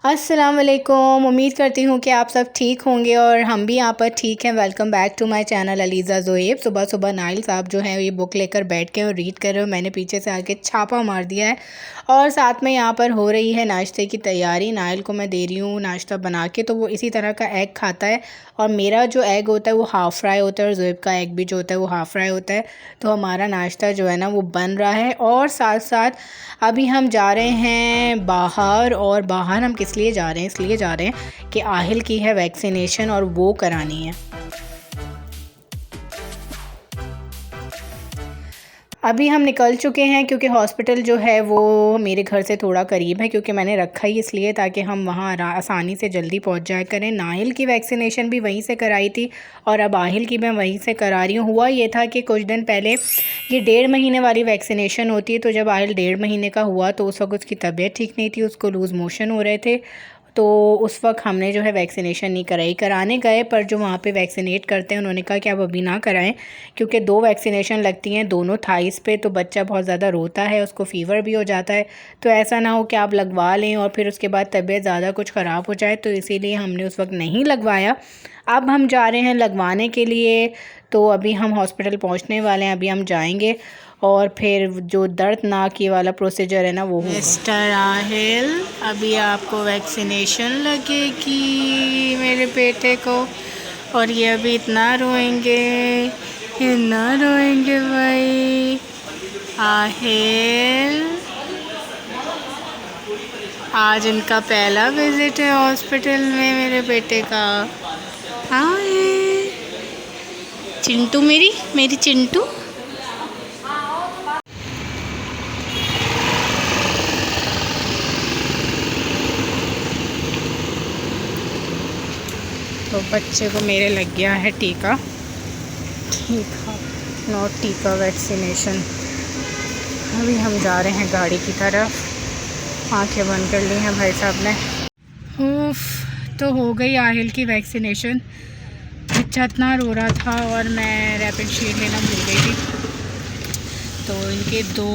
अस्सलाम वालेकुम। उम्मीद करती हूँ कि आप सब ठीक होंगे और हम भी यहाँ पर ठीक हैं। Welcome back to my channel Aliza Zoeb. सुबह सुबह नाइल साहब जो हैं ये बुक लेकर बैठ के और रीड कर रहे हो। मैंने पीछे से आके छापा मार दिया है और साथ में यहाँ पर हो रही है नाश्ते की तैयारी। नाइल को मैं दे रही हूँ नाश्ता बना के, तो वो इसी तरह का एग खाता है और मेरा जो एग होता है वो हाफ़ फ्राई होता है और ज़ोएब का एग भी जो होता है वो हाफ़ फ्राई होता है। तो हमारा नाश्ता जो है ना वो बन रहा है और साथ साथ अभी हम जा रहे हैं बाहर। और बाहर हम किस लिए जा रहे हैं? इसलिए जा रहे हैं कि आहिल की है वैक्सीनेशन और वो करानी है। अभी हम निकल चुके हैं क्योंकि हॉस्पिटल जो है वो मेरे घर से थोड़ा करीब है, क्योंकि मैंने रखा ही इसलिए ताकि हम वहाँ आसानी से जल्दी पहुँच जाया करें। नाहिल की वैक्सीनेशन भी वहीं से कराई थी और अब आहिल की मैं वहीं से करा रही हूँ। हुआ ये था कि कुछ दिन पहले ये 1.5 महीने वाली वैक्सीनेशन होती है, तो जब आहिल 1.5 महीने का हुआ तो उस वक्त उसकी तबीयत ठीक नहीं थी, उसको लूज़ मोशन हो रहे थे। तो उस वक्त हमने जो है वैक्सीनेशन नहीं कराई। कराने गए पर जो वहाँ पे वैक्सीनेट करते हैं उन्होंने कहा कि आप अभी ना कराएं क्योंकि 2 वैक्सीनेशन लगती हैं दोनों थाइस पे, तो बच्चा बहुत ज़्यादा रोता है, उसको फ़ीवर भी हो जाता है। तो ऐसा ना हो कि आप लगवा लें और फिर उसके बाद तबीयत ज़्यादा कुछ ख़राब हो जाए, तो इसीलिए हमने उस वक्त नहीं लगवाया। अब हम जा रहे हैं लगवाने के लिए। तो अभी हम हॉस्पिटल पहुँचने वाले हैं, अभी हम जाएँगे और फिर जो दर्दनाक ये वाला प्रोसीजर है ना वो होगा। मिस्टर आहिल, अभी आपको वैक्सीनेशन लगेगी मेरे बेटे को, और ये अभी इतना रोएंगे भाई। आहिल, आज इनका पहला विज़िट है हॉस्पिटल में मेरे बेटे का। हाँ चिंटू, मेरी चिंटू। तो बच्चे को मेरे लग गया है टीका नॉट टीका वैक्सीनेशन। अभी हम जा रहे हैं गाड़ी की तरफ। आंखें बंद कर ली हैं भाई साहब ने। उफ, तो हो गई आहिल की वैक्सीनेशन। बच्चा इतना रो रहा था और मैं रैपिड शीट लेना भूल गई थी। तो इनके 2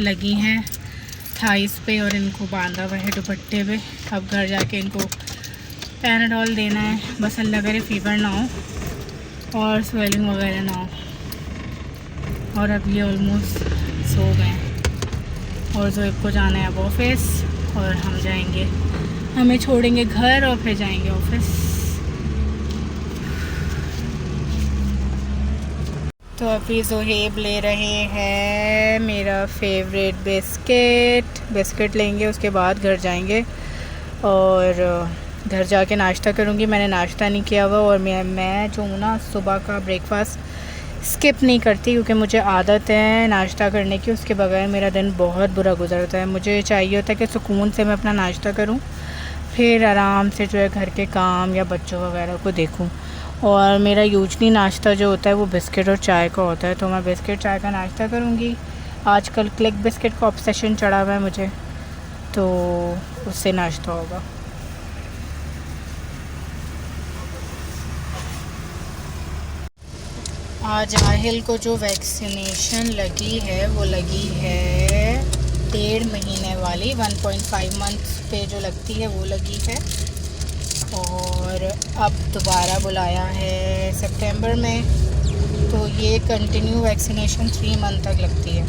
लगी हैं थाइस पे और इनको बांधा हुआ है दुपट्टे पे। अब घर जाके इनको पैराडोल देना है, बस अल्लाह करे फ़ीवर ना हो और स्वेलिंग वगैरह ना हो। और अब ये ऑलमोस्ट सो गए और ज़ोएब को जाना है अब ऑफिस और हम जाएंगे, हमें छोड़ेंगे घर और फिर जाएंगे ऑफिस। तो अभी ज़ोएब ले रहे हैं मेरा फेवरेट बिस्किट लेंगे, उसके बाद घर जाएंगे और घर जाके नाश्ता करूँगी। मैंने नाश्ता नहीं किया हुआ और मैं जो हूँ ना सुबह का ब्रेकफास्ट स्किप नहीं करती क्योंकि मुझे आदत है नाश्ता करने की, उसके बगैर मेरा दिन बहुत बुरा गुजरता है। मुझे चाहिए होता है कि सुकून से मैं अपना नाश्ता करूँ, फिर आराम से जो है घर के काम या बच्चों वगैरह को देखूँ। और मेरा यूजली नाश्ता जो होता है वो बिस्किट और चाय का होता है, तो मैं बिस्किट चाय का नाश्ता करूँगी। आजकल क्लिक बिस्किट का ऑब्सेशन चढ़ा हुआ है मुझे, तो उससे नाश्ता होगा। आज आहिल को जो वैक्सीनेशन लगी है वो लगी है 1.5 महीने वाली, 1.5 मंथ्स पे जो लगती है वो लगी है। और अब दोबारा बुलाया है सितंबर में, तो ये कंटिन्यू वैक्सीनेशन 3 मंथ तक लगती है,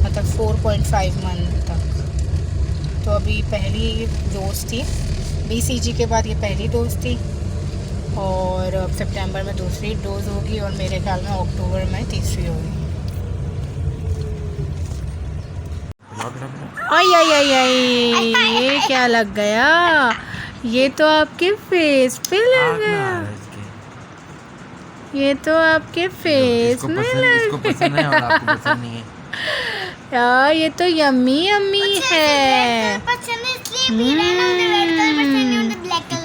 मतलब 4.5 मंथ तक। तो अभी पहली डोज थी BCG के बाद, ये पहली डोज थी और अब सितंबर में दूसरी डोज़ होगी और मेरे ख्याल में अक्टूबर में तीसरी होगी। आई आई आई आई, ये क्या लग गया? ये तो आपके फेस पे लग गया, ये तो आपके फेस में लग गया यार। ये तो यम्मी है।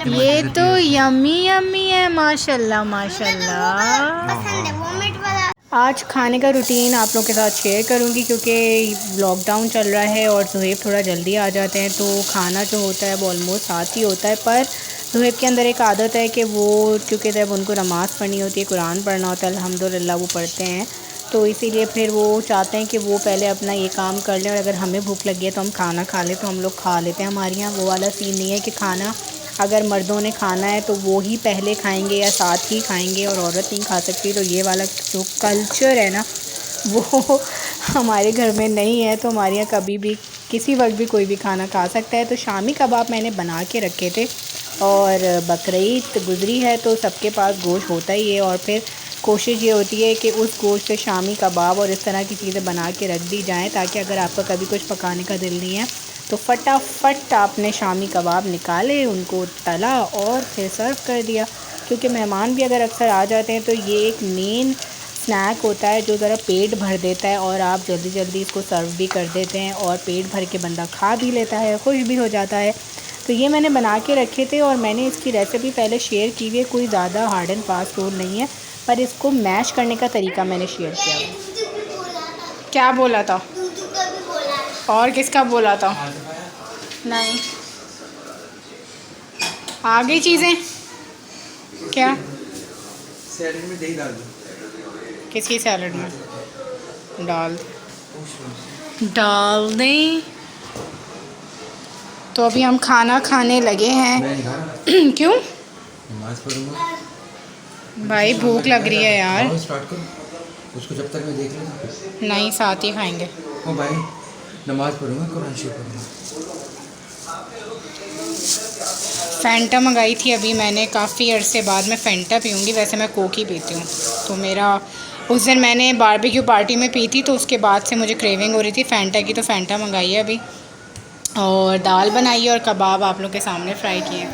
ये तो यम्मी है, माशाल्लाह माशाल्लाह। आज खाने का रूटीन आप लोगों के साथ शेयर करूंगी क्योंकि लॉकडाउन चल रहा है और ज़ोएब थोड़ा जल्दी आ जाते हैं, तो खाना जो होता है वो ऑलमोस्ट साथ ही होता है। पर ज़ोएब के अंदर एक आदत है कि वो क्योंकि जब उनको नमाज़ पढ़नी होती है, कुरान पढ़ना होता है, अल्हम्दुलिल्लाह वो पढ़ते हैं, तो इसीलिए फिर वो चाहते हैं कि वो पहले अपना ये काम कर लें और अगर हमें भूख लगी है तो हम खाना खा लें, तो हम लोग खा लेते हैं। हमारे यहाँ वो वाला सीन नहीं है कि खाना अगर मर्दों ने खाना है तो वो ही पहले खाएंगे या साथ ही खाएंगे और औरत नहीं खा सकती। तो ये वाला जो कल्चर है ना वो हमारे घर में नहीं है। तो हमारे यहाँ कभी भी किसी वक्त भी कोई भी खाना खा सकता है। तो शामी कबाब मैंने बना के रखे थे और बकरीद गुज़री है तो सबके पास गोश्त होता ही है, और फिर कोशिश ये होती है कि उस गोश्त से शामी कबाब और इस तरह की चीज़ें बना के रख दी जाएँ, ताकि अगर आपका कभी कुछ पकाने का दिल नहीं है तो फटाफट आपने शामी कबाब निकाले, उनको तला और फिर सर्व कर दिया। क्योंकि मेहमान भी अगर अक्सर आ जाते हैं तो ये एक मेन स्नैक होता है जो ज़रा पेट भर देता है, और आप जल्दी जल्दी इसको सर्व भी कर देते हैं और पेट भर के बंदा खा भी लेता है, खुश भी हो जाता है। तो ये मैंने बना के रखे थे और मैंने इसकी रेसिपी पहले शेयर की हुई है। कोई ज़्यादा हार्ड एंड फास्ट रूल नहीं है, पर इसको मैश करने का तरीका मैंने शेयर किया है। क्या बोला था? और किसका बोला था? नहीं, आ गई चीज़ें। क्या? सैलेड में दही डाल दो। किसकी सैलड में? डाल दें। तो अभी हम खाना खाने लगे हैं। मैं नहीं खा रहा। क्यों? नमाज पढ़ूंगा भाई भूख लग रही है यार। स्टार्ट करो उसको, जब तक मैं देख लूँ। नहीं, साथ ही खाएंगे। ओ भाई, नमाज पढ़ूंगा, कुरान शरीफ पढ़ूंगा। फ़ैंटा मंगाई थी अभी मैंने, काफ़ी अरसे बाद मैं फ़ैंटा पीऊँगी। वैसे मैं कोक ही पीती हूँ। तो मेरा उस दिन मैंने बारबेक्यू पार्टी में पी थी, तो उसके बाद से मुझे क्रेविंग हो रही थी फ़ैंटा की, तो फ़ैंटा मंगाई है अभी। और दाल बनाई है और कबाब आप लोग के सामने फ्राई किए।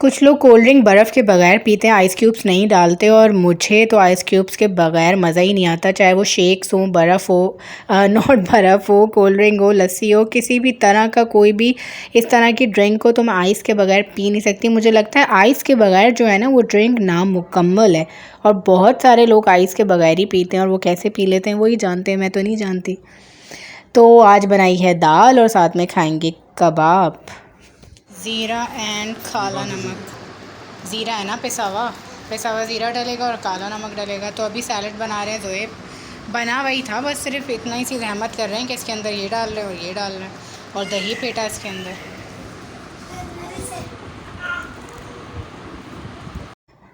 कुछ लोग कोल्ड ड्रिंक बर्फ़ के बगैर पीते हैं, आइस क्यूब्स नहीं डालते, और मुझे तो आइस क्यूब्स के बगैर मज़ा ही नहीं आता। चाहे वो शेक्स हो, बर्फ़ हो, नॉट बर्फ़ हो, कोल्ड ड्रिंक हो, लस्सी हो, किसी भी तरह का कोई भी इस तरह की ड्रिंक हो तो मैं आइस के बगैर पी नहीं सकती। मुझे लगता है आइस के बगैर जो है ना वो ड्रिंक नामुकम्मल है, और बहुत सारे लोग आइस के बगैर ही पीते हैं, और वो कैसे पी लेते हैं वही जानते हैं, मैं तो नहीं जानती। तो आज बनाई है दाल और साथ में खाएंगे कबाब। ज़ीरा एंड काला नमक। ज़ीरा है ना पिसावा, पिसावा ज़ीरा डलेगा और काला नमक डलेगा। तो अभी सैलड बना रहे हैं ज़ोएब। बना वही था, बस सिर्फ इतना ही सी रहमत कर रहे हैं कि इसके अंदर ये डाल रहे हैं और ये डाल रहे हैं, और दही फेंटा इसके अंदर।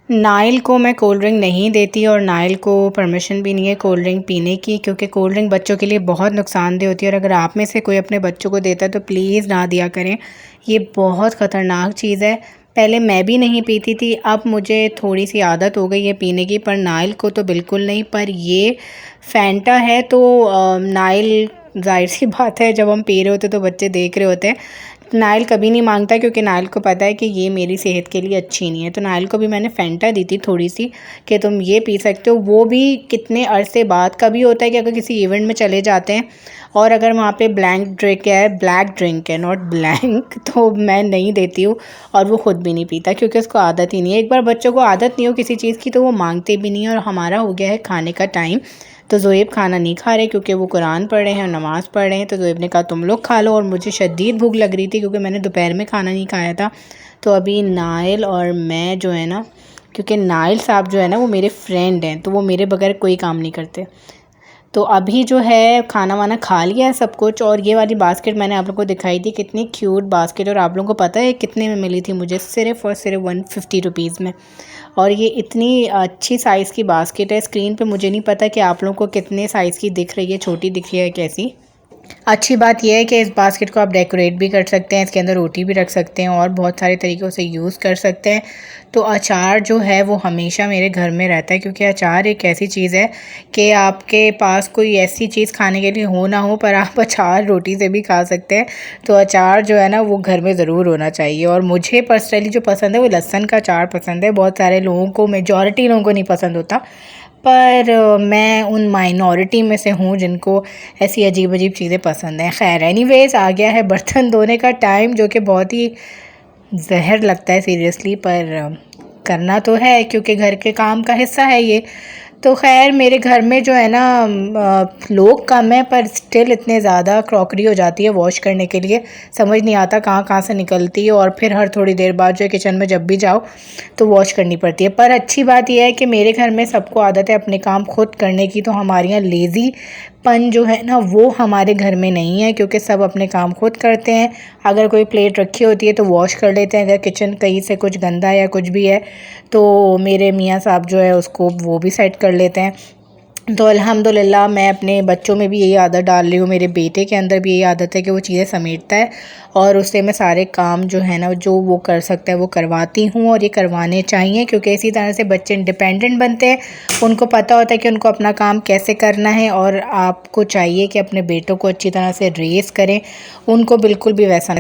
नाइल को मैं कोल्ड ड्रिंक नहीं देती, और नाइल को परमिशन भी नहीं है कोल्ड ड्रिंक पीने की, क्योंकि कोल्ड ड्रिंक बच्चों के लिए बहुत नुकसानदेह होती है। और अगर आप में से कोई अपने बच्चों को देता है तो प्लीज़ ना दिया करें, ये बहुत ख़तरनाक चीज़ है। पहले मैं भी नहीं पीती थी, अब मुझे थोड़ी सी आदत हो गई है पीने की, पर नाइल को तो बिल्कुल नहीं। पर ये फ़ैंटा है तो नाइल ज़ाहिर सी बात है जब हम पी रहे होते तो बच्चे देख रहे होते हैं। नाइल कभी नहीं मांगता, क्योंकि नाइल को पता है कि ये मेरी सेहत के लिए अच्छी नहीं है। तो नाइल को भी मैंने फ़ैंटा दी थी थोड़ी सी कि तुम ये पी सकते हो। वो भी कितने अरसे बाद कभी होता है कि अगर किसी इवेंट में चले जाते हैं और अगर वहाँ पे ब्लैक ड्रिंक है नॉट ब्लैंक, तो मैं नहीं देती हूँ, और वो ख़ुद भी नहीं पीता क्योंकि उसको आदत ही नहीं है। एक बार बच्चों को आदत नहीं हो किसी चीज़ की तो वो मांगते भी नहीं है। और हमारा हो गया है खाने का टाइम, तो ज़ोएब खाना नहीं खा रहे क्योंकि वो कुरान पढ़ रहे हैं और नमाज़ पढ़ रहे हैं। तो ज़ोएब ने कहा तुम लोग खा लो, और मुझे शदीद भूख लग रही थी क्योंकि मैंने दोपहर में खाना नहीं खाया था। तो अभी नाइल और मैं जो है ना, क्योंकि नाइल साहब जो है ना वो मेरे फ्रेंड हैं, तो वो मेरे बगैर कोई काम नहीं करते। तो अभी जो है खाना वाना खा लिया है सब कुछ। और ये वाली बास्केट मैंने आप लोगों को दिखाई थी, कितनी क्यूट बास्केट, और आप लोगों को पता है कितने में मिली थी मुझे? सिर्फ़ और सिर्फ 150 रुपीज़ में। और ये इतनी अच्छी साइज़ की बास्केट है। स्क्रीन पे मुझे नहीं पता कि आप लोगों को कितने साइज़ की दिख रही है, छोटी दिख रही है कैसी। अच्छी बात यह है कि इस बास्केट को आप डेकोरेट भी कर सकते हैं, इसके अंदर रोटी भी रख सकते हैं और बहुत सारे तरीक़ों से यूज़ कर सकते हैं। तो अचार जो है वो हमेशा मेरे घर में रहता है, क्योंकि अचार एक ऐसी चीज़ है कि आपके पास कोई ऐसी चीज़ खाने के लिए हो ना हो, पर आप अचार रोटी से भी खा सकते हैं। तो अचार जो है ना वो घर में ज़रूर होना चाहिए। और मुझे पर्सनली जो पसंद है वो लहसुन का अचार पसंद है। बहुत सारे लोगों को, मेजॉरिटी लोगों को नहीं पसंद होता, पर मैं उन माइनॉरिटी में से हूँ जिनको ऐसी अजीब अजीब चीज़ें पसंद हैं। खैर एनीवेज़, आ गया है बर्तन धोने का टाइम, जो कि बहुत ही जहर लगता है सीरियसली, पर करना तो है क्योंकि घर के काम का हिस्सा है ये। तो खैर मेरे घर में जो है ना लोग कम हैं पर स्टिल इतने ज़्यादा क्रॉकरी हो जाती है वॉश करने के लिए, समझ नहीं आता कहाँ कहाँ से निकलती है, और फिर हर थोड़ी देर बाद जो है किचन में जब भी जाओ तो वॉश करनी पड़ती है। पर अच्छी बात यह है कि मेरे घर में सबको आदत है अपने काम खुद करने की, तो हमारे यहाँ लेज़ी पन जो है ना वो हमारे घर में नहीं है, क्योंकि सब अपने काम खुद करते हैं। अगर कोई प्लेट रखी होती है तो वॉश कर लेते हैं, अगर किचन कहीं से कुछ गंदा या कुछ भी है तो मेरे मियाँ साहब जो है उसको वो भी सेट कर लेते हैं। तो अल्हम्दुलिल्लाह मैं अपने बच्चों में भी यही आदत डाल रही हूँ, मेरे बेटे के अंदर भी यही आदत है कि वो चीज़ें समेटता है, और उससे मैं सारे काम जो है ना जो वो कर सकता है वो करवाती हूँ, और ये करवाने चाहिए क्योंकि इसी तरह से बच्चे इंडिपेंडेंट बनते हैं, उनको पता होता है कि उनको अपना काम कैसे करना है। और आपको चाहिए कि अपने बेटों को अच्छी तरह से रेस करें, उनको बिल्कुल भी वैसा